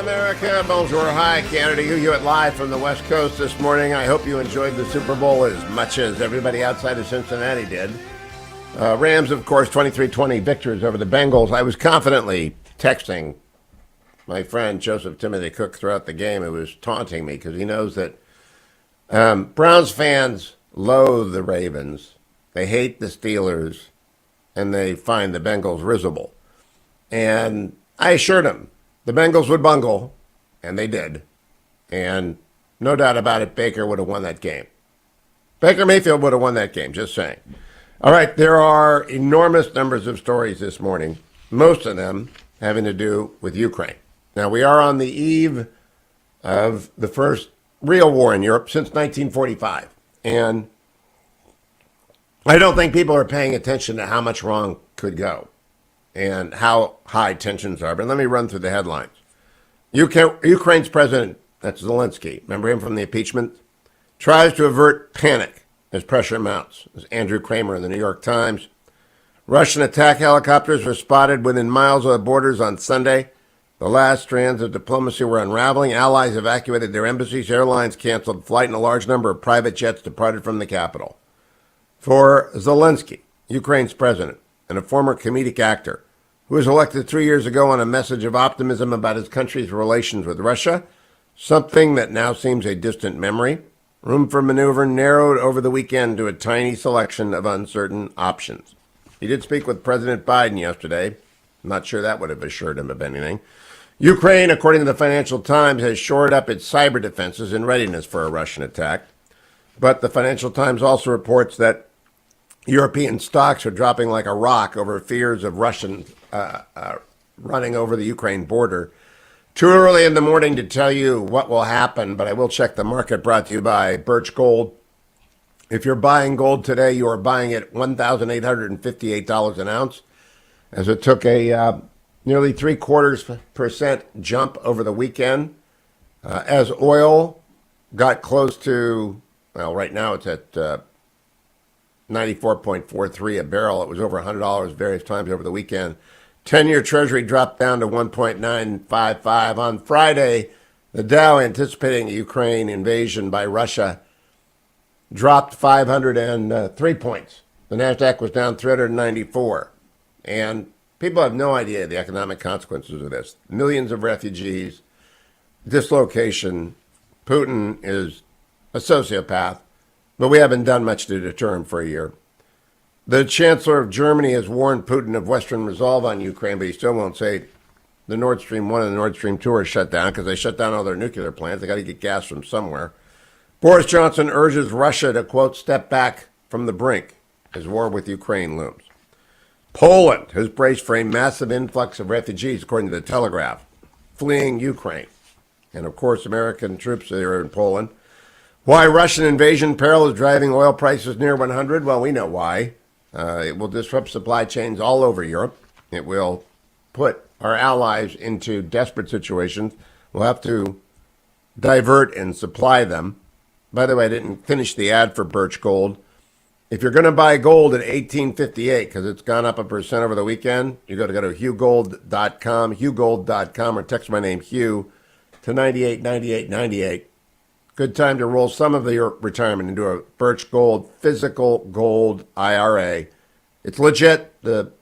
America, bonjour, hi, Canada, Hugh Hewitt live from the West Coast this morning. I hope you enjoyed the Super Bowl as much as everybody outside of Cincinnati did. Rams, of course, 23-20 victors over the Bengals. I was confidently texting my friend Joseph Timothy Cook throughout the game, who was taunting me because he knows that Browns fans loathe the Ravens, they hate the Steelers, and they find the Bengals risible. And I assured him the Bengals would bungle, and they did. And no doubt about it, Baker would have won that game. Baker Mayfield would have won that game, just saying. All right, there are enormous numbers of stories this morning, most of them having to do with Ukraine. Now, we are on the eve of the first real war in Europe since 1945. And I don't think people are paying attention to how much wrong could go and how high tensions are. But let me run through the headlines. Ukraine's president, that's Zelensky, remember him from the impeachment, tries to avert panic as pressure mounts. As Andrew Kramer in the New York Times. Russian attack helicopters were spotted within miles of the borders on Sunday. The last strands of diplomacy were unraveling. Allies evacuated their embassies. Airlines canceled flight, and a large number of private jets departed from the capital. For Zelensky, Ukraine's president, and a former comedic actor who was elected 3 years ago on a message of optimism about his country's relations with Russia, something that now seems a distant memory, room for maneuver narrowed over the weekend to a tiny selection of uncertain options. He did speak with President Biden yesterday. I'm not sure that would have assured him of anything. Ukraine, according to the Financial Times, has shored up its cyber defenses in readiness for a Russian attack. But the Financial Times also reports that European stocks are dropping like a rock over fears of Russians running over the Ukraine border. Too early in the morning to tell you what will happen, but I will check the market. Brought to you by Birch Gold. If you're buying gold today, you are buying it $1,858 an ounce, as it took a nearly 0.75% jump over the weekend. As oil got close to, well, right now it's at 94.43 a barrel. It was over $100 various times over the weekend. 10-year Treasury dropped down to 1.955. On Friday, the Dow, anticipating a Ukraine invasion by Russia, dropped 503 points. The NASDAQ was down 394. And people have no idea the economic consequences of this. Millions of refugees, dislocation. Putin is a sociopath. But we haven't done much to deter him for a year. The Chancellor of Germany has warned Putin of Western resolve on Ukraine, but he still won't say the Nord Stream 1 and the Nord Stream 2 are shut down because they shut down all their nuclear plants. They got to get gas from somewhere. Boris Johnson urges Russia to, quote, step back from the brink as war with Ukraine looms. Poland has braced for a massive influx of refugees, according to the Telegraph, fleeing Ukraine. And, of course, American troops are in Poland. Why Russian invasion peril is driving oil prices near 100? Well, we know why. It will disrupt supply chains all over Europe. It will put our allies into desperate situations. We'll have to divert and supply them. By the way, I didn't finish the ad for Birch Gold. If you're going to buy gold at 1858, because it's gone up 1% over the weekend, you got to go to hughgold.com, or text my name, Hugh, to 989898. Good time to roll some of your retirement into a Birch Gold physical gold IRA. It's legit. The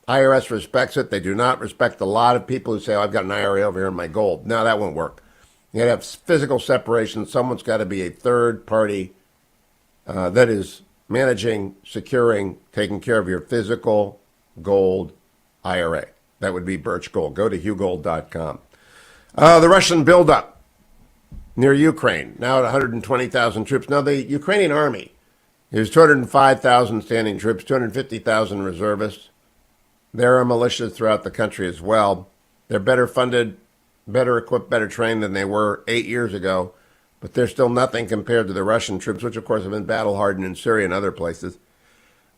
IRS respects it. They do not respect a lot of people who say, oh, I've got an IRA over here in my gold. No, that won't work. You got to have physical separation. Someone's got to be a third party that is managing, securing, taking care of your physical gold IRA. That would be Birch Gold. Go to hughgold.com. The Russian buildup near Ukraine, now at 120,000 troops. Now, the Ukrainian army is 205,000 standing troops, 250,000 reservists. There are militias throughout the country as well. They're better funded, better equipped, better trained than they were 8 years ago, but they're still nothing compared to the Russian troops, which, of course, have been battle-hardened in Syria and other places.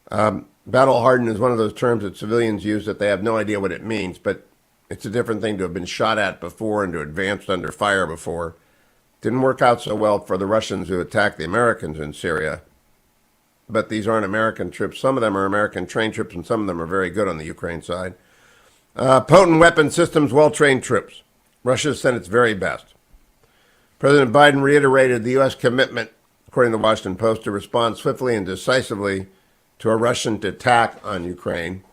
Battle-hardened is one of those terms that civilians use that they have no idea what it means, but it's a different thing to have been shot at before and to advance under fire before. Didn't work out so well for the Russians who attacked the Americans in Syria. But these aren't American troops. Some of them are American trained troops, and some of them are very good on the Ukraine side. Potent weapon systems, well-trained troops. Russia has sent its very best. President Biden reiterated the U.S. commitment, according to the Washington Post, to respond swiftly and decisively to a Russian attack on Ukraine.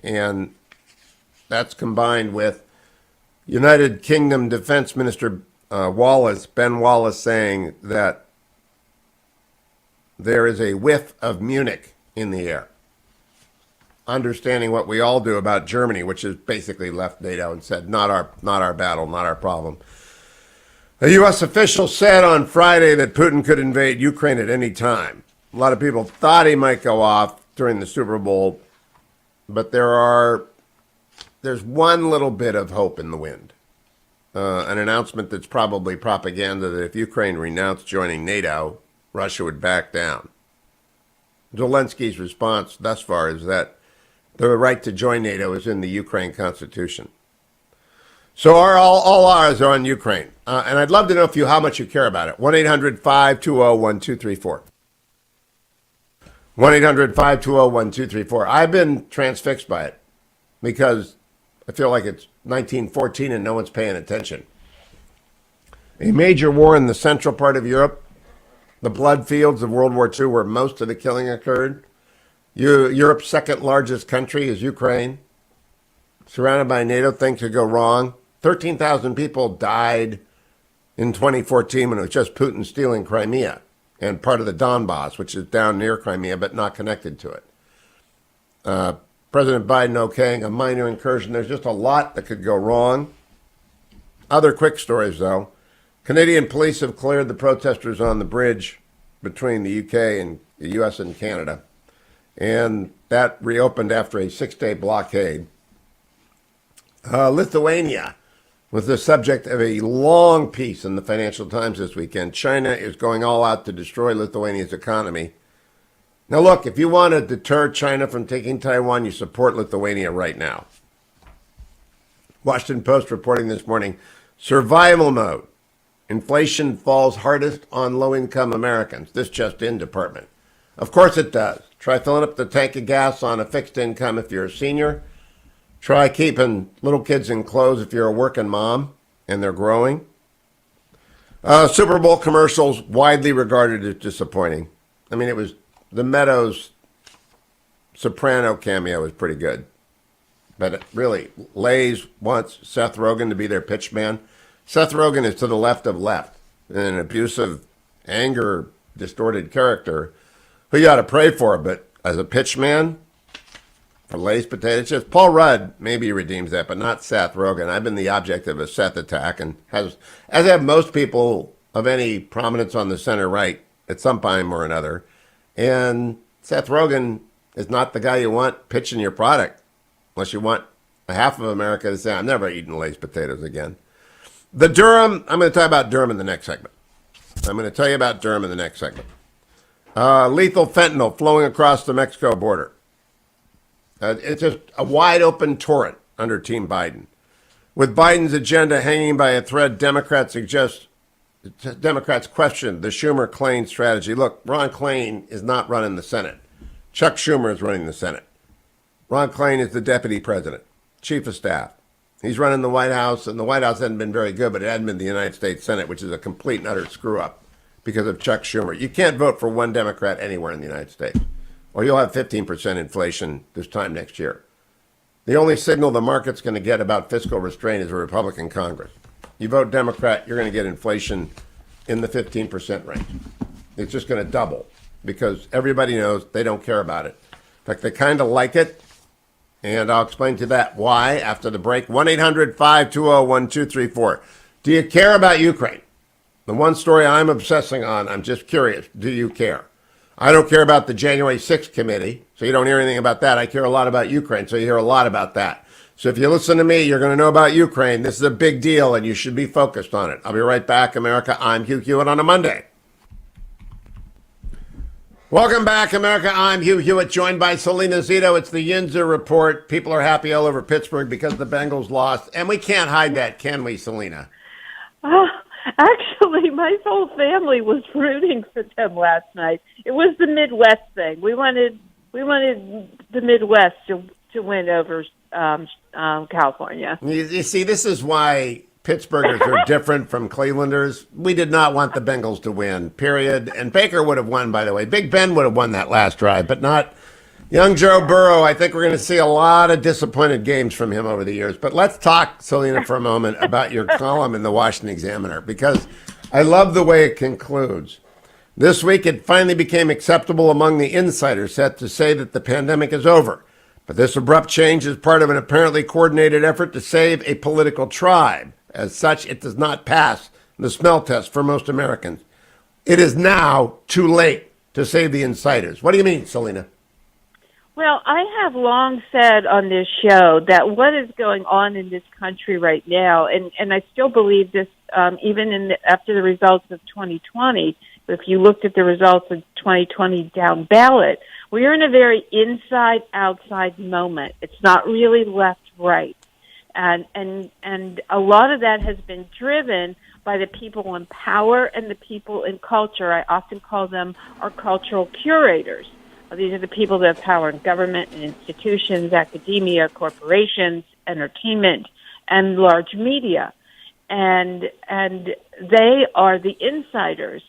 And that's combined with United Kingdom Defense Minister Ben Wallace, saying that there is a whiff of Munich in the air. Understanding what we all do about Germany, which has basically left NATO and said, not our battle, not our problem. A U.S. official said on Friday that Putin could invade Ukraine at any time. A lot of people thought he might go off during the Super Bowl, but there's one little bit of hope in the wind. An announcement that's probably propaganda that if Ukraine renounced joining NATO, Russia would back down. Zelensky's response thus far is that the right to join NATO is in the Ukraine Constitution. So all ours are on Ukraine. And I'd love to know how much you care about it. 1-800-520-1234. 1-800-520-1234. I've been transfixed by it because I feel like it's 1914 and no one's paying attention. A major war in the central part of Europe, the blood fields of World War II where most of the killing occurred. Europe's second largest country is Ukraine. Surrounded by NATO, things could go wrong. 13,000 people died in 2014 when it was just Putin stealing Crimea and part of the Donbass, which is down near Crimea but not connected to it. President Biden okaying a minor incursion. There's just a lot that could go wrong. Other quick stories, though. Canadian police have cleared the protesters on the bridge between the UK and the US and Canada. And that reopened after a 6-day blockade. Lithuania was the subject of a long piece in the Financial Times this weekend. China is going all out to destroy Lithuania's economy. Now, look, if you want to deter China from taking Taiwan, you support Lithuania right now. Washington Post reporting this morning, survival mode. Inflation falls hardest on low-income Americans. This just in department. Of course it does. Try filling up the tank of gas on a fixed income if you're a senior. Try keeping little kids in clothes if you're a working mom and they're growing. Super Bowl commercials widely regarded as disappointing. I mean, it was the Meadows Soprano cameo was pretty good. But really, Lay's wants Seth Rogen to be their pitch man. Seth Rogen is to the left of left, an abusive, anger, distorted character who you ought to pray for, but as a pitch man for Lay's potato chips, Paul Rudd maybe redeems that, but not Seth Rogen. I've been the object of a Seth attack, and as have most people of any prominence on the center right at some time or another. And Seth Rogen is not the guy you want pitching your product, unless you want half of America to say, I'm never eating Lay's potatoes again. The Durham, I'm going to talk about Durham in the next segment. Lethal fentanyl flowing across the Mexico border. It's just a wide open torrent under Team Biden. With Biden's agenda hanging by a thread, Democrats question the Schumer-Klain strategy. Look, Ron Klain is not running the Senate. Chuck Schumer is running the Senate. Ron Klain is the deputy president, chief of staff. He's running the White House, and the White House hasn't been very good, but it hadn't been the United States Senate, which is a complete and utter screw-up because of Chuck Schumer. You can't vote for one Democrat anywhere in the United States, or you'll have 15% inflation this time next year. The only signal the market's going to get about fiscal restraint is a Republican Congress. You vote Democrat, you're going to get inflation in the 15% range. It's just going to double because everybody knows they don't care about it. In fact, they kind of like it. And I'll explain to that why after the break. 1-800-520-1234. Do you care about Ukraine? The one story I'm obsessing on, I'm just curious. Do you care? I don't care about the January 6th committee, so you don't hear anything about that. I care a lot about Ukraine, so you hear a lot about that. So if you listen to me, you're going to know about Ukraine. This is a big deal, and you should be focused on it. I'll be right back, America. I'm Hugh Hewitt on a Monday. Welcome back, America. I'm Hugh Hewitt, joined by Salena Zito. It's the Yinzer Report. People are happy all over Pittsburgh because the Bengals lost. And we can't hide that, can we, Salena? Actually, my whole family was rooting for them last night. It was the Midwest thing. We wanted the Midwest to win over California. You see, this is why Pittsburghers are different from Clevelanders. We did not want the Bengals to win, period. And Baker would have won, by the way. Big Ben would have won that last drive, but not young Joe Burrow. I think we're going to see a lot of disappointed games from him over the years. But let's talk, Salena, for a moment about your column in the Washington Examiner, because I love the way it concludes. This week, it finally became acceptable among the insider set to say that the pandemic is over. But this abrupt change is part of an apparently coordinated effort to save a political tribe. As such, it does not pass the smell test for most Americans. It is now too late to save the insiders. What do you mean, Salena? Well, I have long said on this show that what is going on in this country right now, and I still believe this even after the results of 2020, if you looked at the results of 2020 down ballot, we are in a very inside-outside moment. It's not really left-right. And a lot of that has been driven by the people in power and the people in culture. I often call them our cultural curators. These are the people that have power in government and institutions, academia, corporations, entertainment, and large media. And they are the insiders.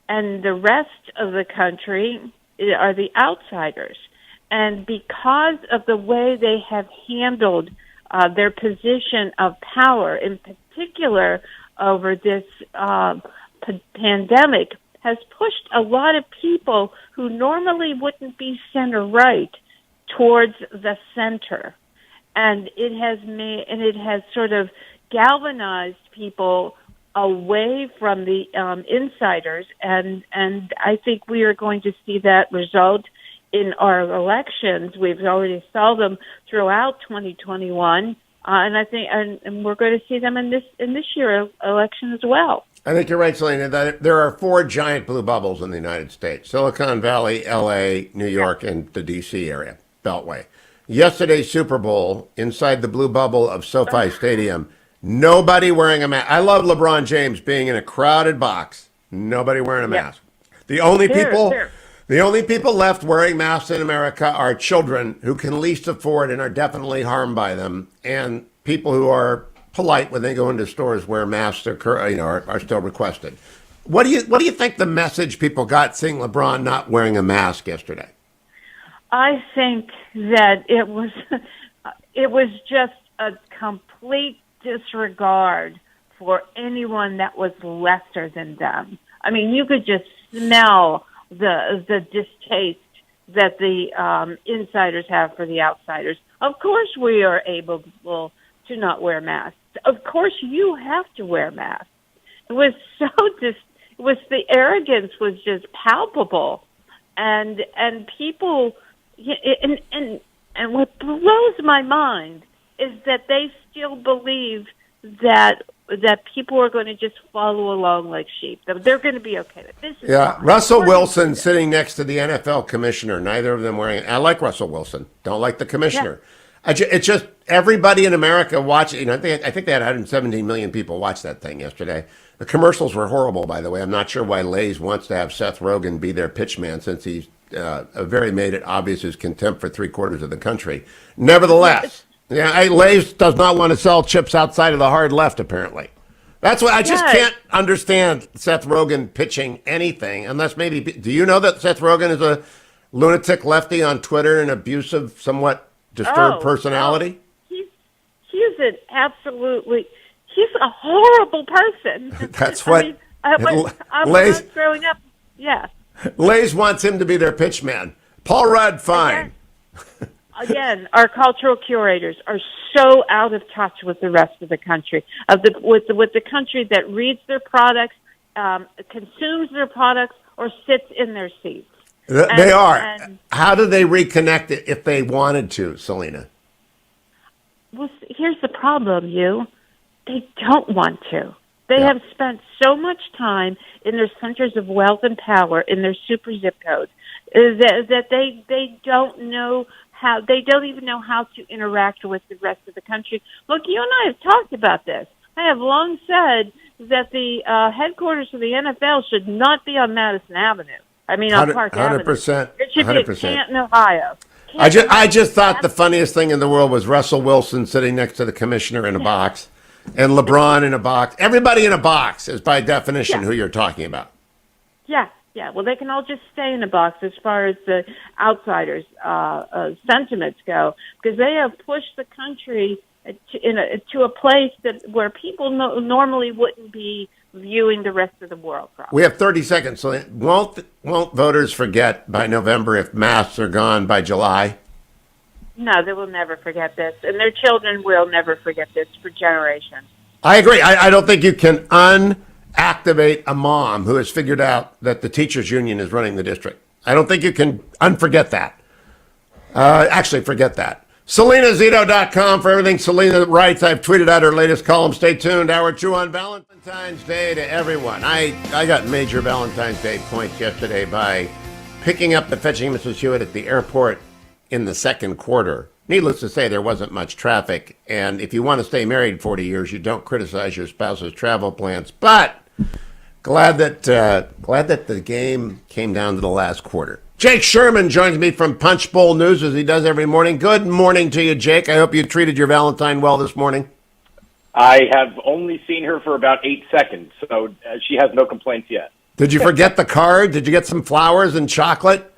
And the rest of the country are the outsiders. And because of the way they have handled their position of power, in particular over this pandemic, has pushed a lot of people who normally wouldn't be center-right towards the center. And it has sort of galvanized people away from the insiders, and I think we are going to see that result in our elections. We've already saw them throughout 2021, and I think, and we're going to see them in this year election as well. I think you're right, Salena, that there are 4 giant blue bubbles in the United States: Silicon Valley, L.A., New York, and the D.C. area, Beltway. Yesterday's Super Bowl, inside the blue bubble of SoFi Stadium, nobody wearing a mask. I love LeBron James being in a crowded box, nobody wearing a mask. The only people left wearing masks in America are children who can least afford and are definitely harmed by them, and people who are polite when they go into stores where masks are still requested. What do you think the message people got seeing LeBron not wearing a mask yesterday? I think that it was just a complete disregard for anyone that was lesser than them. I mean, you could just smell the distaste that the insiders have for the outsiders. Of course we are able to not wear masks. Of course you have to wear masks. It was the arrogance was just palpable. And people, and what blows my mind is that they still believe that people are going to just follow along like sheep. They're going to be okay. Russell Wilson sitting next to the NFL commissioner, neither of them wearing it. I like Russell Wilson. Don't like the commissioner. Yeah. It's just everybody in America watching. I think they had 117 million people watch that thing yesterday. The commercials were horrible, by the way. I'm not sure why Lay's wants to have Seth Rogen be their pitch man, since he's very made it obvious his contempt for 3/4 of the country. Nevertheless. Yeah, Lay's does not want to sell chips outside of the hard left, apparently. That's why I just can't understand Seth Rogen pitching anything, unless maybe... Do you know that Seth Rogen is a lunatic lefty on Twitter, an abusive, somewhat disturbed personality? He's an absolutely... He's a horrible person. That's what... when I was growing up, yeah. Lay's wants him to be their pitch man. Paul Rudd, fine. Again, our cultural curators are so out of touch with the rest of the country, with the country that reads their products, consumes their products, or sits in their seats. They are. How do they reconnect it if they wanted to, Salena? Well, here's the problem, Hugh. They don't want to. They have spent so much time in their centers of wealth and power, in their super zip codes, that they don't know how. They don't even know how to interact with the rest of the country. Look, you and I have talked about this. I have long said that the headquarters of the NFL should not be on Madison Avenue. I mean, on Park Avenue. 100%. It should be at Canton, Ohio. I just thought the funniest thing in the world was Russell Wilson sitting next to the commissioner in a box. and LeBron in a box. Everybody in a box is by definition who you're talking about. Yeah, yeah. Well, they can all just stay in a box as far as the outsiders' sentiments go, because they have pushed the country to a place where people normally wouldn't be viewing the rest of the world. Probably. We have 30 seconds. So won't voters forget by November if masks are gone by July? No, they will never forget this, and their children will never forget this for generations. I agree. I don't think you can unactivate a mom who has figured out that the teachers' union is running the district. I don't think you can unforget that. Actually, forget that. SalenaZito.com for everything Salena writes. I've tweeted out her latest column. Stay tuned. Hour 2 on Valentine's Day to everyone. I got major Valentine's Day points yesterday by picking up and fetching Mrs. Hewitt at the airport in the second quarter. Needless to say, there wasn't much traffic. And if you want to stay married 40 years, you don't criticize your spouse's travel plans. But glad that the game came down to the last quarter. Jake Sherman joins me from Punchbowl News as he does every morning. Good morning to you, Jake. I hope you treated your Valentine well this morning. I have only seen her for about 8 seconds, so she has no complaints yet. Did you forget the card? Did you get some flowers and chocolate?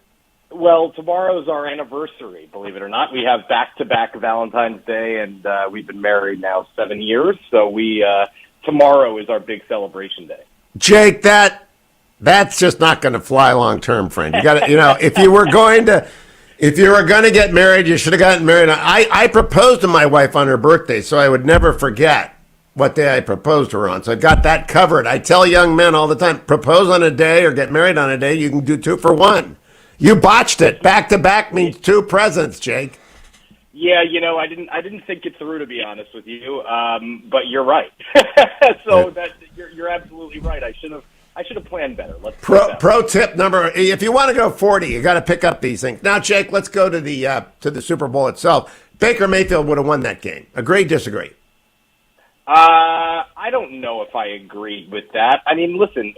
Well, tomorrow's our anniversary, believe it or not. We have back-to-back Valentine's Day, and we've been married now 7 years, so tomorrow is our big celebration day. Jake, that's just not going to fly long term, friend. You got to, if you were going to get married, you should have gotten married. I proposed to my wife on her birthday, so I would never forget what day I proposed to her on. So I've got that covered. I tell young men all the time, propose on a day or get married on a day, you can do 2 for 1. You botched it. Back to back means 2 presents, Jake. Yeah, I didn't think it through, to be honest with you. But you're right. So you're absolutely right. I should have planned better. Pro tip number: if you want to go 40, you got to pick up these things. Now, Jake, let's go to the Super Bowl itself. Baker Mayfield would have won that game. Agree? Disagree? I don't know if I agree with that. I mean, listen,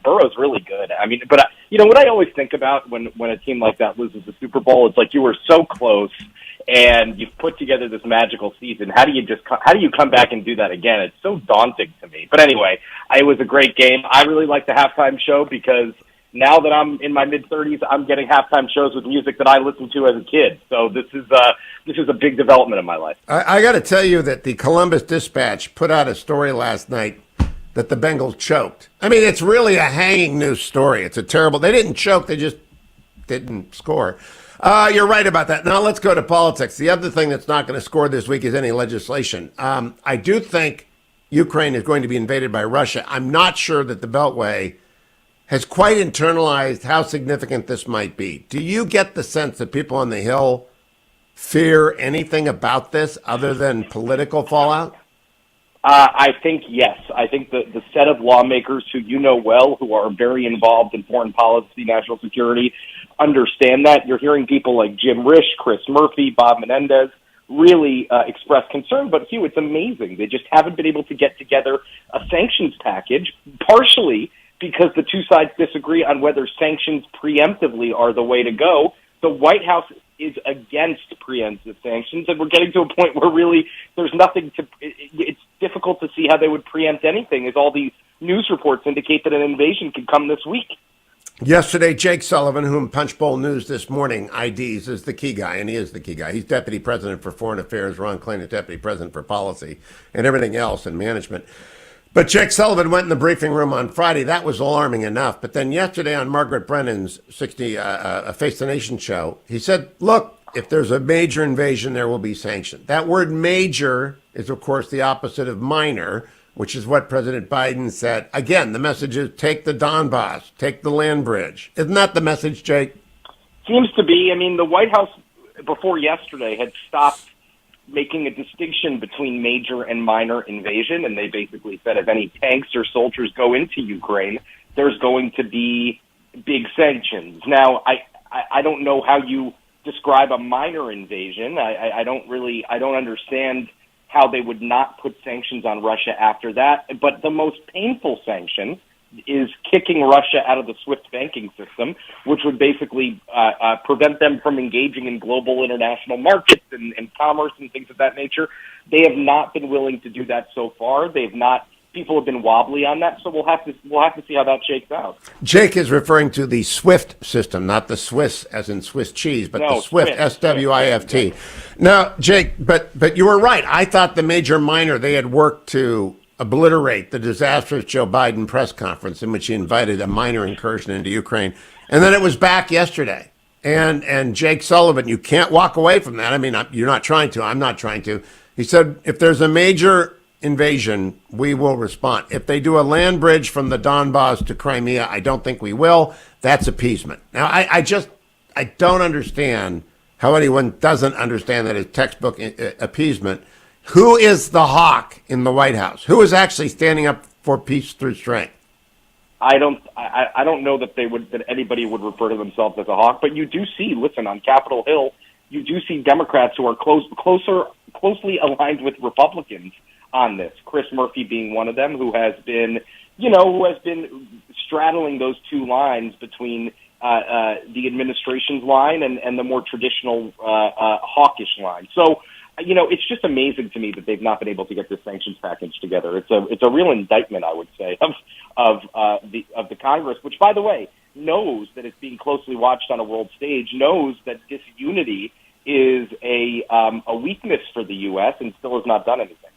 Burrow's really good. I mean, but what I always think about when a team like that loses the Super Bowl, it's like you were so close and you've put together this magical season. How do you come back and do that again? It's so daunting to me. But anyway, it was a great game. I really like the halftime show because now that I'm in my mid-30s, I'm getting halftime shows with music that I listened to as a kid. So this is a big development in my life. I got to tell you that the Columbus Dispatch put out a story last night that the Bengals choked. I mean, it's really a hanging news story. It's a terrible. They didn't choke. They just didn't score. You're right about that. Now let's go to politics. The other thing that's not going to score this week is any legislation. I do think Ukraine is going to be invaded by Russia. I'm not sure that the Beltway has quite internalized how significant this might be. Do you get the sense that people on the Hill fear anything about this other than political fallout? I think yes. I think the set of lawmakers who you know well, who are very involved in foreign policy, national security, understand that. You're hearing people like Jim Risch, Chris Murphy, Bob Menendez really express concern. But, Hugh, it's amazing. They just haven't been able to get together a sanctions package, partially because the two sides disagree on whether sanctions preemptively are the way to go. The White House is against preemptive sanctions, and we're getting to a point where really there's nothing to – it's difficult to see how they would preempt anything, as all these news reports indicate that an invasion could come this week. Yesterday, Jake Sullivan, whom Punchbowl News this morning IDs, is the key guy, and he is the key guy. He's deputy president for foreign affairs. Ron Klain is deputy president for policy and everything else in management. But Jake Sullivan went in the briefing room on Friday. That was alarming enough. But then yesterday on Margaret Brennan's Face the Nation show, he said, look, if there's a major invasion, there will be sanctions. That word major is, of course, the opposite of minor, which is what President Biden said. Again, the message is take the Donbass, take the land bridge. Isn't that the message, Jake? Seems to be. I mean, the White House before yesterday had stopped making a distinction between major and minor invasion, and they basically said if any tanks or soldiers go into Ukraine, there's going to be big sanctions. Now, I don't know how you describe a minor invasion. I don't understand how they would not put sanctions on Russia after that. But the most painful sanction is kicking Russia out of the SWIFT banking system, which would basically prevent them from engaging in global international markets and commerce and things of that nature. They have not been willing to do that so far. People have been wobbly on that, so we'll have to see how that shakes out. Jake is referring to the SWIFT system, not the Swiss as in Swiss cheese, but the SWIFT, SWIFT. Now, Jake, but you were right. I thought the major minor, they had worked to obliterate the disastrous Joe Biden press conference in which he invited a minor incursion into Ukraine. And then it was back yesterday. And Jake Sullivan, you can't walk away from that. I mean, you're not trying to. I'm not trying to. He said, if there's a major invasion, we will respond. If they do a land bridge from the Donbass to Crimea, I don't think we will. That's appeasement. Now, I don't understand how anyone doesn't understand that it's textbook appeasement. Who is the hawk in the White House? Who is actually standing up for peace through strength? I don't know that anybody would refer to themselves as a hawk, but you do see, listen, on Capitol Hill, you do see Democrats who are closely aligned with Republicans on this. Chris Murphy being one of them, who has been straddling those two lines between the administration's line and the more traditional hawkish line. So, it's just amazing to me that they've not been able to get this sanctions package together. It's a real indictment, I would say, of the Congress, which, by the way, knows that it's being closely watched on a world stage, knows that disunity is a weakness for the U.S. and still has not done anything.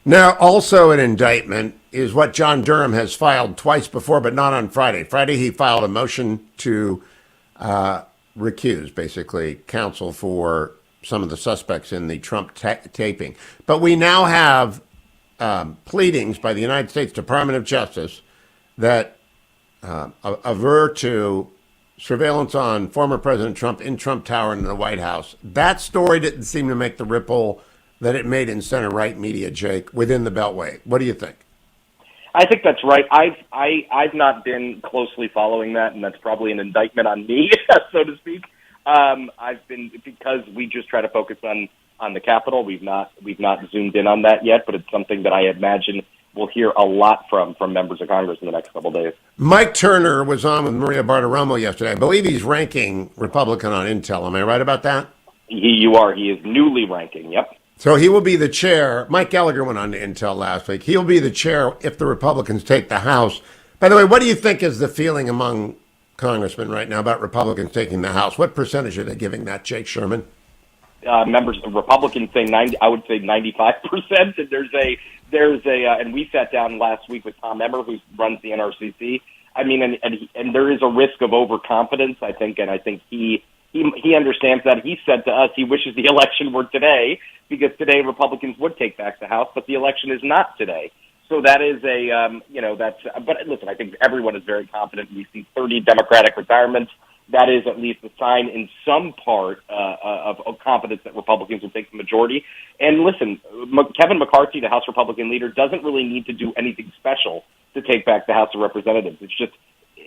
Now, also an indictment is what John Durham has filed twice before, but not on Friday. Friday, he filed a motion to recuse, basically, counsel for some of the suspects in the Trump taping. But we now have pleadings by the United States Department of Justice that aver to surveillance on former President Trump in Trump Tower and in the White House. That story didn't seem to make the ripple that it made in center-right media, Jake, within the Beltway. What do you think? I think that's right. I've not been closely following that, and that's probably an indictment on me, so to speak. Because we just try to focus on the Capitol. We've not zoomed in on that yet, but it's something that I imagine we'll hear a lot from members of Congress in the next couple of days. Mike Turner was on with Maria Bartiromo yesterday. I believe he's ranking Republican on Intel. Am I right about that? You are. He is newly ranking. Yep. So he will be the chair. Mike Gallagher went on to Intel last week. He'll be the chair if the Republicans take the House. By the way, what do you think is the feeling among congressmen right now about Republicans taking the House? What percentage are they giving that, Jake Sherman? Members of Republicans say 90. I would say 95%. And and we sat down last week with Tom Emmer, who runs the NRCC. I mean, and there is a risk of overconfidence, I think, and I think he understands that. He said to us he wishes the election were today, because today Republicans would take back the House, but the election is not today. So that is but listen, I think everyone is very confident. We see 30 Democratic retirements. That is at least a sign in some part of confidence that Republicans will take the majority. And listen, Kevin McCarthy, the House Republican leader, doesn't really need to do anything special to take back the House of Representatives. It's just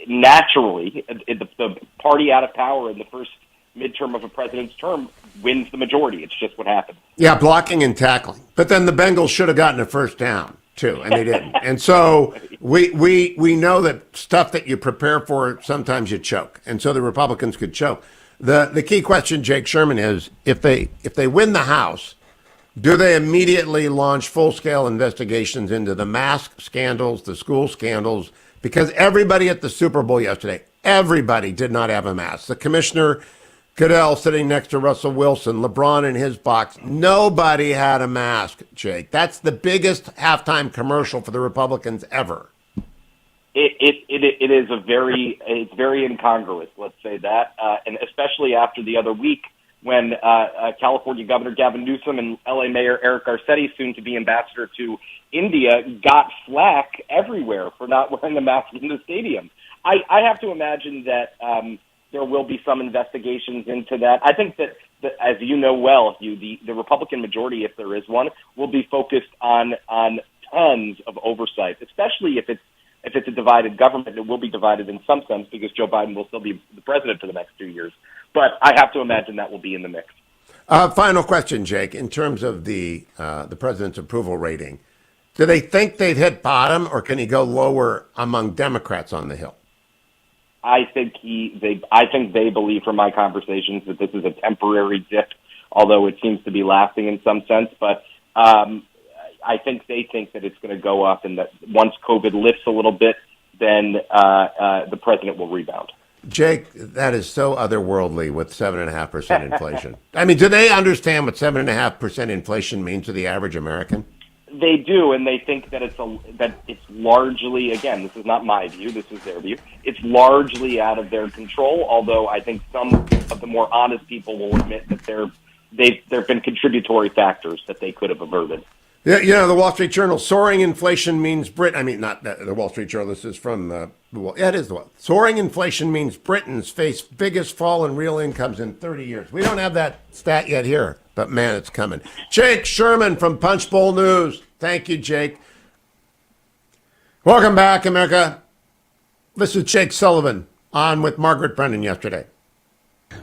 naturally the party out of power in the first midterm of a president's term wins the majority. It's just what happens. Yeah, blocking and tackling. But then the Bengals should have gotten a first down, too, and they didn't. And so we know that stuff that you prepare for, sometimes you choke. And so the Republicans could choke. The key question, Jake Sherman, is if they win the House, do they immediately launch full-scale investigations into the mask scandals, the school scandals? Because everybody at the Super Bowl yesterday, everybody did not have a mask. The commissioner, Goodell, sitting next to Russell Wilson, LeBron in his box, nobody had a mask, Jake. That's the biggest halftime commercial for the Republicans ever. It is it's very incongruous, let's say that, and especially after the other week when California Governor Gavin Newsom and LA Mayor Eric Garcetti, soon to be ambassador to India, got flack everywhere for not wearing a mask in the stadium. I have to imagine that there will be some investigations into that. I think that as you know well, Hugh, the Republican majority, if there is one, will be focused on tons of oversight, especially if it's a divided government. It will be divided in some sense because Joe Biden will still be the president for the next 2 years. But I have to imagine that will be in the mix. Final question, Jake. In terms of the president's approval rating, Do they think they've hit bottom, or can he go lower among Democrats on the Hill? I think they believe from my conversations that this is a temporary dip, although it seems to be lasting in some sense. But I think they think that it's going to go up, and that once COVID lifts a little bit, then the president will rebound. Jake, that is so otherworldly with 7.5% inflation. I mean, do they understand what 7.5% inflation means to the average American? They do, and they think that it's largely, again, this is not my view, this is their view, it's largely out of their control, although I think some of the more honest people will admit that there have been contributory factors that they could have averted. Yeah, the Wall Street Journal, soaring inflation means Britain. I mean, not the Wall Street Journal. This is from it is the one. Soaring inflation means Britons face biggest fall in real incomes in 30 years. We don't have that stat yet here, but man, it's coming. Jake Sherman from Punchbowl News. Thank you, Jake. Welcome back, America. This is Jake Sullivan on with Margaret Brennan yesterday.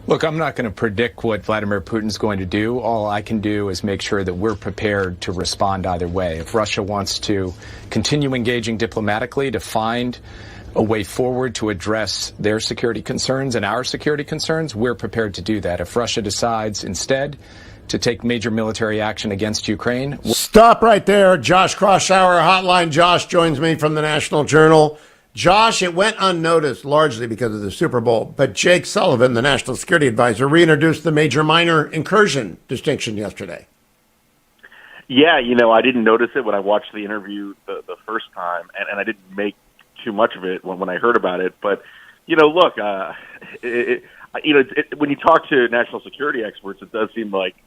Look, I'm not going to predict what Vladimir Putin's going to do. All I can do is make sure that we're prepared to respond either way. If Russia wants to continue engaging diplomatically to find a way forward to address their security concerns and our security concerns, we're prepared to do that. If Russia decides instead to take major military action against Ukraine... Stop right there. Josh Kraushaar, hotline. Josh joins me from the National Journal. Josh, it went unnoticed largely because of the Super Bowl, but Jake Sullivan, the National Security Advisor, reintroduced the major-minor incursion distinction yesterday. Yeah, I didn't notice it when I watched the interview the first time, and I didn't make too much of it when I heard about it. But, look, when you talk to national security experts, it does seem like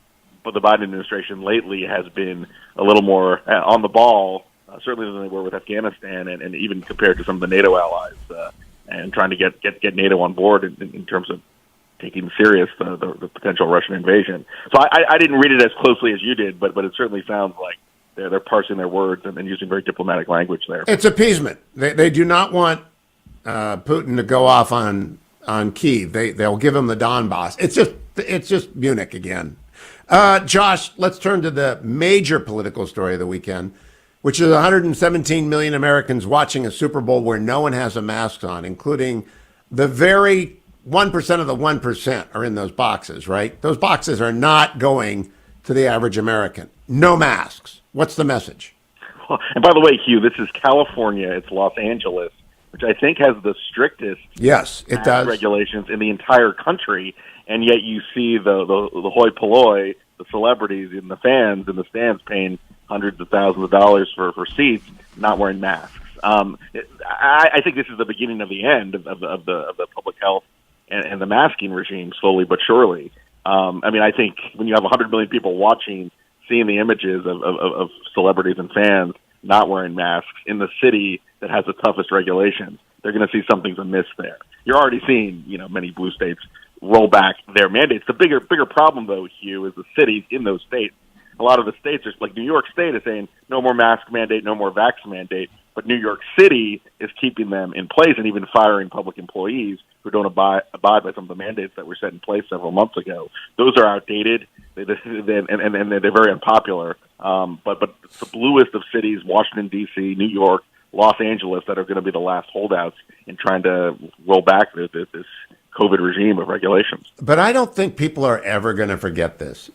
the Biden administration lately has been a little more on the ball, certainly than they were with Afghanistan, and even compared to some of the NATO allies, and trying to get NATO on board in terms of taking serious the potential Russian invasion. So I didn't read it as closely as you did, but it certainly sounds like they're parsing their words and using very diplomatic language there. It's appeasement. They do not want Putin to go off on Kyiv. They'll give him the Donbass. It's just Munich again. Josh, let's turn to the major political story of the weekend, which is 117 million Americans watching a Super Bowl where no one has a mask on, including the very 1% of the 1% are in those boxes, right? Those boxes are not going to the average American. No masks. What's the message? Well, and by the way, Hugh, this is California. It's Los Angeles, which I think has the strictest regulations in the entire country. And yet you see the hoi polloi, the celebrities and the fans in the stands paying hundreds of thousands of dollars for seats, not wearing masks. I think this is the beginning of the end of the public health and the masking regime, slowly but surely. I think when you have 100 million people watching, seeing the images of celebrities and fans not wearing masks in the city that has the toughest regulations, they're going to see something's amiss there. You're already seeing, many blue states roll back their mandates. The bigger problem, though, Hugh, is the cities in those states. A lot of the states, like New York State, is saying no more mask mandate, no more vax mandate, but New York City is keeping them in place and even firing public employees who don't abide by some of the mandates that were set in place several months ago. Those are outdated, and they're very unpopular. But the bluest of cities, Washington, D.C., New York, Los Angeles, that are going to be the last holdouts in trying to roll back this COVID regime of regulations. But I don't think people are ever going to forget this,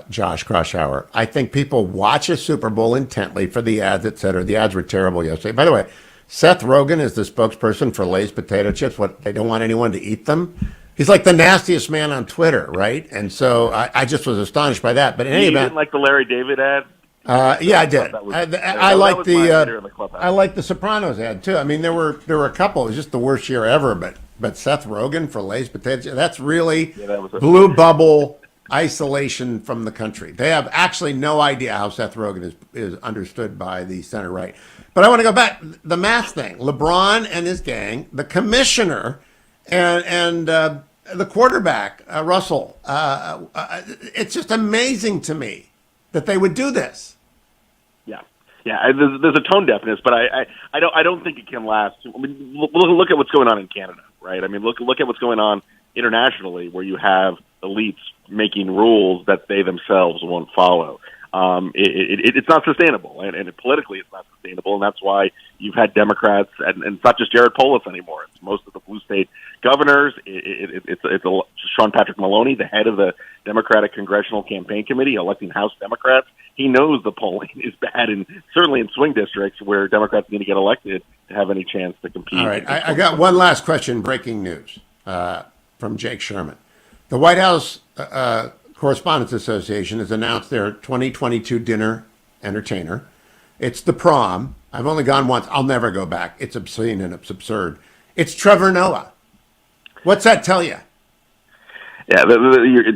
Josh Kraushaar. I think people watch a Super Bowl intently for the ads, et cetera. The ads were terrible yesterday. By the way, Seth Rogen is the spokesperson for Lay's potato chips. What, they don't want anyone to eat them? He's like the nastiest man on Twitter, right? And so I just was astonished by that. But in any event, didn't like the Larry David ad? Yeah, I did. I like the Sopranos ad too. I mean, there were a couple. It was just the worst year ever. But Seth Rogen for Lay's potato chips, that's really blue bubble isolation from the country. They have actually no idea how Seth Rogen is understood by the center right. But I want to go back. The mask thing. LeBron and his gang, the commissioner, and the quarterback, Russell. It's just amazing to me that they would do this. Yeah. There's a tone deafness, but I don't think it can last. I mean, look at what's going on in Canada, right? I mean, look at what's going on internationally, where you have elites making rules that they themselves won't follow. it's not sustainable, and politically it's not sustainable, and that's why you've had Democrats, and it's not just Jared Polis anymore. It's most of the blue state governors. It's Sean Patrick Maloney, the head of the Democratic Congressional Campaign Committee, electing House Democrats. He knows the polling is bad, and certainly in swing districts where Democrats need to get elected to have any chance to compete. All right, I got one last question. Breaking news from Jake Sherman. The White House Correspondents Association has announced their 2022 dinner entertainer. It's the prom. I've only gone once. I'll never go back. It's obscene and it's absurd. It's Trevor Noah. What's that tell you? Yeah,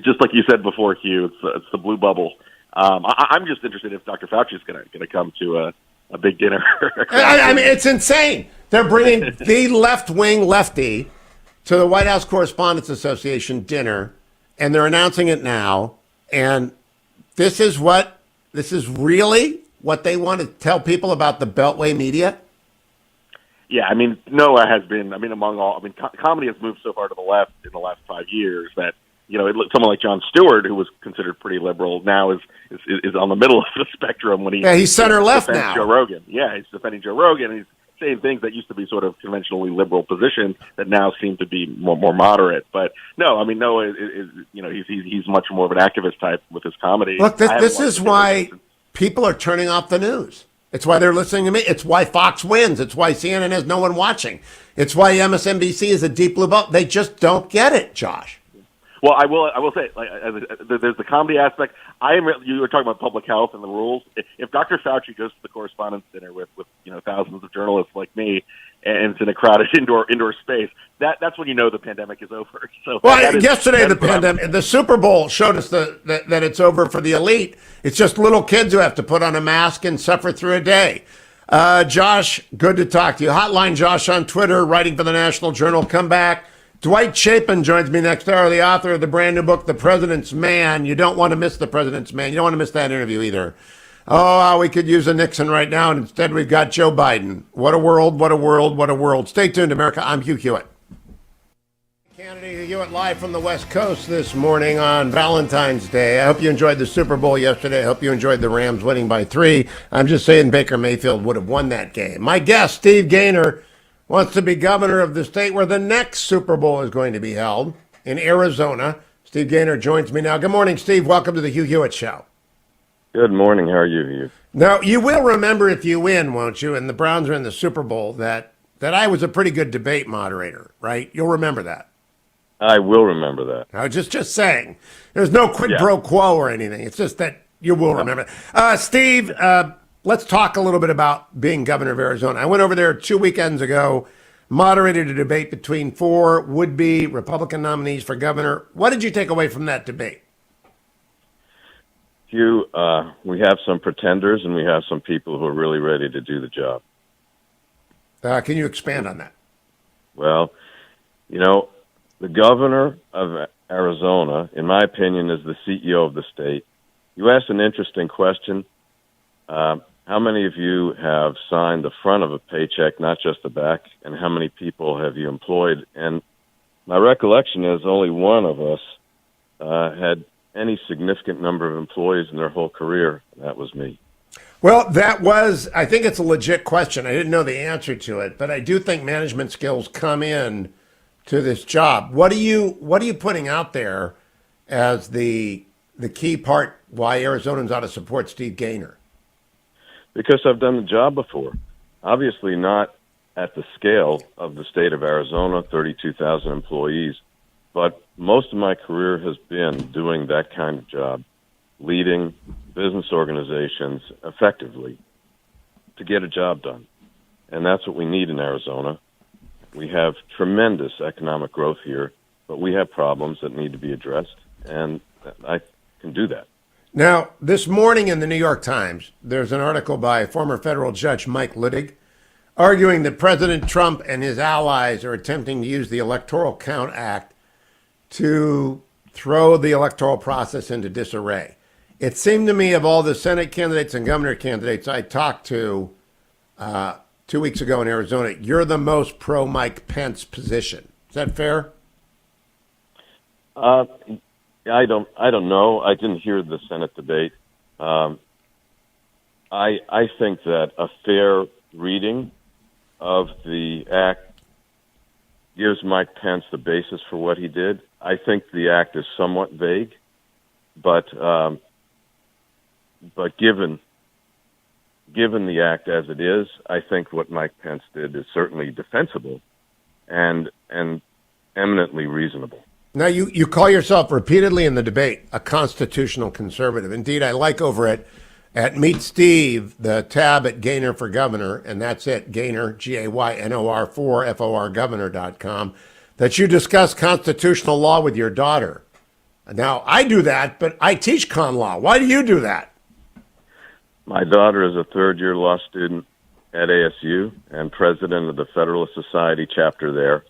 just like you said before, Hugh, it's the blue bubble. I'm just interested if Dr. Fauci is going to come to a big dinner. I mean, it's insane. They're bringing the left-wing lefty to the White House Correspondents Association dinner, and they're announcing it now. And this is really what they want to tell people about the Beltway media? Yeah, I mean, Noah has been, comedy has moved so far to the left in the last 5 years that, someone like Jon Stewart, who was considered pretty liberal, now is on the middle of the spectrum when he's center left now. Joe Rogan. Yeah, he's defending Joe Rogan, and he's saying things that used to be sort of conventionally liberal positions that now seem to be more moderate. But no, I mean, Noah is he's much more of an activist type with his comedy. Look, this is why people are turning off the news. It's why they're listening to me. It's why Fox wins. It's why CNN has no one watching. It's why MSNBC is a deep blue belt. They just don't get it, Josh. Well, I will say, there's the comedy aspect. You were talking about public health and the rules. If Dr. Fauci goes to the correspondents' dinner with thousands of journalists like me, and it's in a crowded indoor space, that's when you know the pandemic is over. So yesterday the Super Bowl showed us that it's over for the elite. It's just little kids who have to put on a mask and suffer through a day. Josh, good to talk to you. Hotline Josh on Twitter, writing for the National Journal. Come back. Dwight Chapin joins me next hour, the author of the brand new book, The President's Man. You don't want to miss The President's Man. You don't want to miss that interview either. Oh, we could use a Nixon right now, and instead we've got Joe Biden. What a world, what a world, what a world. Stay tuned, America. I'm Hugh Hewitt. Kennedy, Hugh Hewitt live from the West Coast this morning on Valentine's Day. I hope you enjoyed the Super Bowl yesterday. I hope you enjoyed the Rams winning by 3. I'm just saying Baker Mayfield would have won that game. My guest, Steve Gaynor, wants to be governor of the state where the next Super Bowl is going to be held, in Arizona. Steve Gaynor joins me now. Good morning, Steve. Welcome to the Hugh Hewitt Show. Good morning. How are you, Hugh? Now, you will remember if you win, won't you, and the Browns are in the Super Bowl, that I was a pretty good debate moderator, right? You'll remember that. I will remember that. I was just saying. There's no quid pro quo or anything. It's just that you will remember. Steve, let's talk a little bit about being governor of Arizona. I went over there 2 weekends ago, moderated a debate between 4 would-be Republican nominees for governor. What did you take away from that debate? Hugh, we have some pretenders and we have some people who are really ready to do the job. Can you expand on that? Well, the governor of Arizona, in my opinion, is the CEO of the state. You asked an interesting question. How many of you have signed the front of a paycheck, not just the back, and how many people have you employed? And my recollection is only one of us had any significant number of employees in their whole career, and that was me. Well, I think it's a legit question. I didn't know the answer to it, but I do think management skills come in to this job. What are you putting out there as the key part why Arizonans ought to support Steve Gaynor? Because I've done the job before. Obviously not at the scale of the state of Arizona, 32,000 employees, but most of my career has been doing that kind of job, leading business organizations effectively to get a job done. And that's what we need in Arizona. We have tremendous economic growth here, but we have problems that need to be addressed, and I can do that. Now, this morning in the New York Times, there's an article by former federal judge Mike Luttig arguing that President Trump and his allies are attempting to use the Electoral Count Act to throw the electoral process into disarray. It seemed to me of all the Senate candidates and governor candidates I talked to 2 weeks ago in Arizona, you're the most pro-Mike Pence position. Is that fair? I don't know. I didn't hear the Senate debate. I think that a fair reading of the act gives Mike Pence the basis for what he did. I think the act is somewhat vague, but given the act as it is, I think what Mike Pence did is certainly defensible and eminently reasonable. Now, you call yourself repeatedly in the debate a constitutional conservative. Indeed, I like over at Meet Steve, the tab at Gaynor for Governor, and that's it, Gaynor, Gaynor 4 FORgovernor.com, that you discuss constitutional law with your daughter. Now, I do that, but I teach con law. Why do you do that? My daughter is a third-year law student at ASU and president of the Federalist Society chapter there.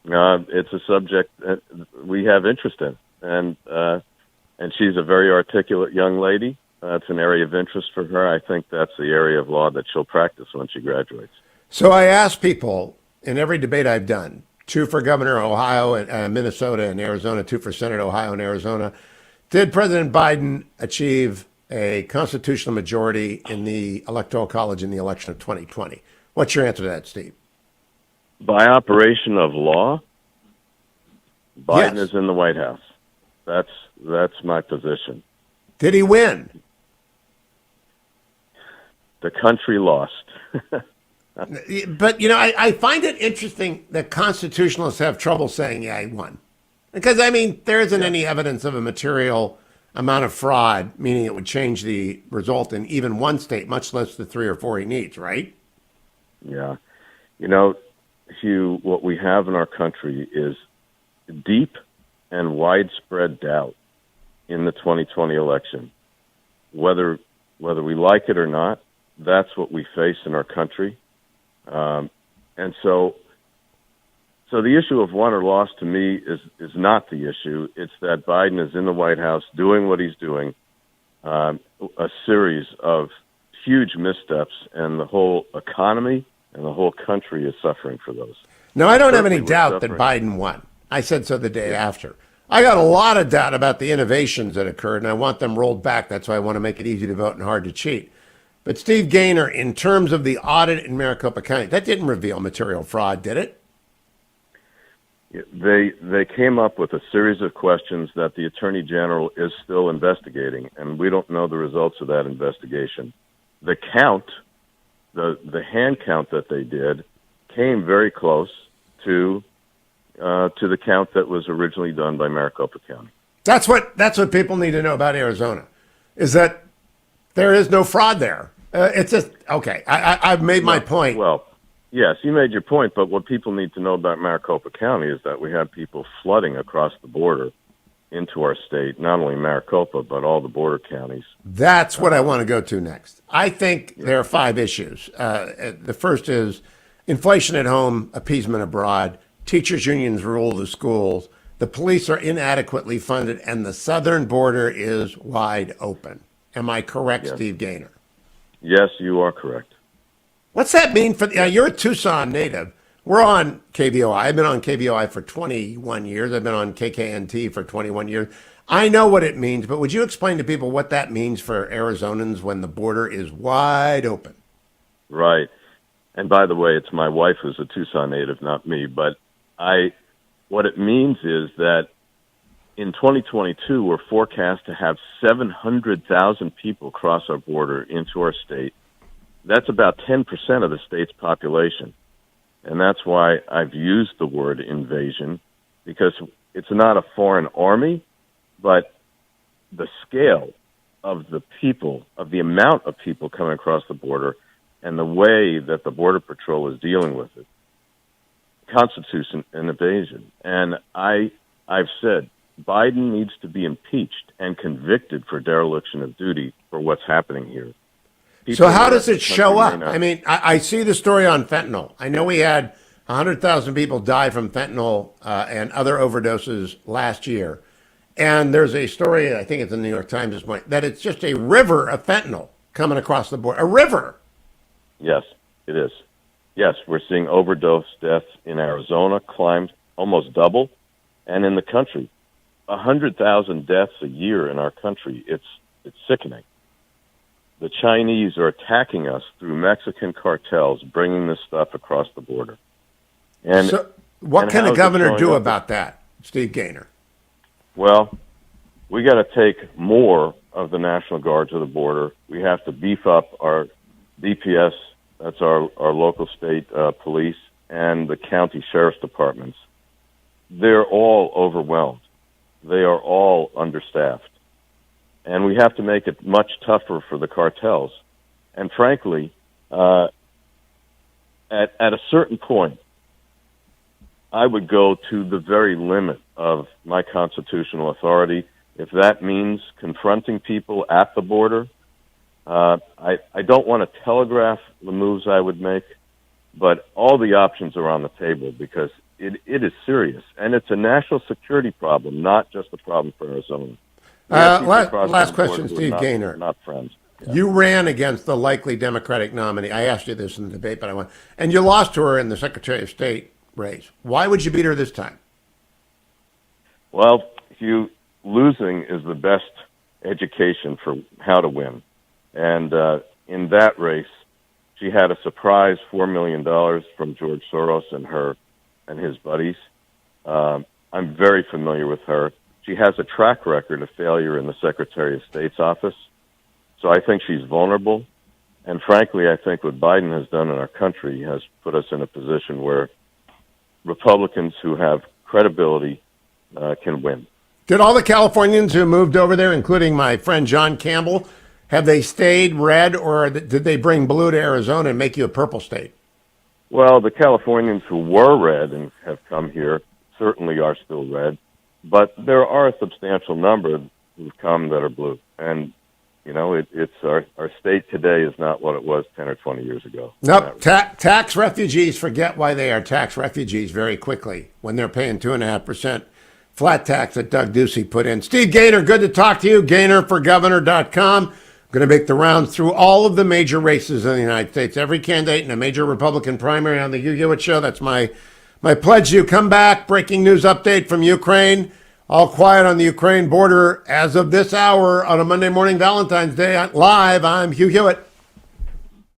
It's a subject that we have interest in, and she's a very articulate young lady. It's an area of interest for her. I think that's the area of law that she'll practice when she graduates. So I ask people in every debate I've done, 2 for governor, Ohio, and Minnesota and Arizona, 2 for Senate, Ohio and Arizona, did President Biden achieve a constitutional majority in the Electoral College in the election of 2020? What's your answer to that, Steve? By operation of law, Biden Yes. is in the White House. That's my position. Did he win? The country lost. But, I find it interesting that constitutionalists have trouble saying, yeah, he won. Because, there isn't any evidence of a material amount of fraud, meaning it would change the result in even one state, much less the 3 or 4 he needs, right? Yeah. Hugh, what we have in our country is deep and widespread doubt in the 2020 election. Whether we like it or not, that's what we face in our country. And so the issue of won or lost to me is not the issue. It's that Biden is in the White House doing what he's doing, a series of huge missteps, and the whole economy and the whole country is suffering for those. No, I don't have any doubt that Biden won. I said so the day after. I got a lot of doubt about the innovations that occurred, and I want them rolled back. That's why I want to make it easy to vote and hard to cheat. But Steve Gaynor, in terms of the audit in Maricopa County, that didn't reveal material fraud, did it? They came up with a series of questions that the Attorney General is still investigating, and we don't know the results of that investigation. The count, the hand count that they did, came very close to the count that was originally done by Maricopa County. That's what people need to know about Arizona, is that there is no fraud there. It's just, okay, I've made my point. Well, yes, you made your point, but what people need to know about Maricopa County is that we have people flooding across the border into our state, not only Maricopa, but all the border counties. That's what I want to go to next. I think there are 5 issues. The first is inflation at home, appeasement abroad, teachers' unions rule the schools, the police are inadequately funded, and the southern border is wide open. Am I correct, yes. Steve Gaynor? Yes, you are correct. What's that mean for you're a Tucson native. We're on KVOI. I've been on KVOI for 21 years. I've been on KKNT for 21 years. I know what it means, but would you explain to people what that means for Arizonans when the border is wide open? Right. And by the way, it's my wife who's a Tucson native, not me. But what it means is that in 2022, we're forecast to have 700,000 people cross our border into our state. That's about 10% of the state's population. And that's why I've used the word invasion, because it's not a foreign army, but the scale of the people, of the amount of people coming across the border, and the way that the Border Patrol is dealing with it constitutes an invasion. And I've said Biden needs to be impeached and convicted for dereliction of duty for what's happening here. So how does it show up? I see the story on fentanyl. I know we had 100,000 people die from fentanyl and other overdoses last year. And there's a story, I think it's in the New York Times this point, that it's just a river of fentanyl coming across the border. A river. Yes, it is. Yes, we're seeing overdose deaths in Arizona climb almost double. And in the country, 100,000 deaths a year in our country. It's sickening. the Chinese are attacking us through Mexican cartels, bringing this stuff across the border. And so what can a governor do about that, Steve Gaynor? Well, we got to take more of the National Guard to the border. We have to beef up our DPS, that's our local state police, and the county sheriff's departments. They're all overwhelmed. They are all understaffed. And we have to make it much tougher for the cartels. And frankly, at a certain point, I would go to the very limit of my constitutional authority. If that means confronting people at the border, I don't want to telegraph the moves I would make, but all the options are on the table because it is serious. And it's a national security problem, not just a problem for Arizona. Last question, Steve Gaynor. Not friends. Yeah. You ran against the likely Democratic nominee. I asked you this in the debate, but I won. And you lost to her in the Secretary of State race. Why would you beat her this time? Well, Hugh, losing is the best education for how to win. And in that race, she had a surprise $4 million from George Soros and his buddies. I'm very familiar with her. She has a track record of failure in the Secretary of State's office. So I think she's vulnerable. And frankly, I think what Biden has done in our country has put us in a position where Republicans who have credibility can win. Did all the Californians who moved over there, including my friend John Campbell, have they stayed red, or did they bring blue to Arizona and make you a purple state? Well, the Californians who were red and have come here certainly are still red, but there are a substantial number who've come that are blue. And, you know, it's our state today is not what it was 10 or 20 years ago. Nope. Tax refugees forget why they are tax refugees very quickly when they're paying 2.5% flat tax that Doug Ducey put in. Steve Gaynor, good to talk to you. GaynorForGovernor.com. I'm going to make the rounds through all of the major races in the United States. Every candidate in a major Republican primary on the Hugh Hewitt Show. That's my pledge to you. Come back. Breaking news update from Ukraine. All quiet on the Ukraine border as of this hour on a Monday morning, Valentine's Day. Live, I'm Hugh Hewitt.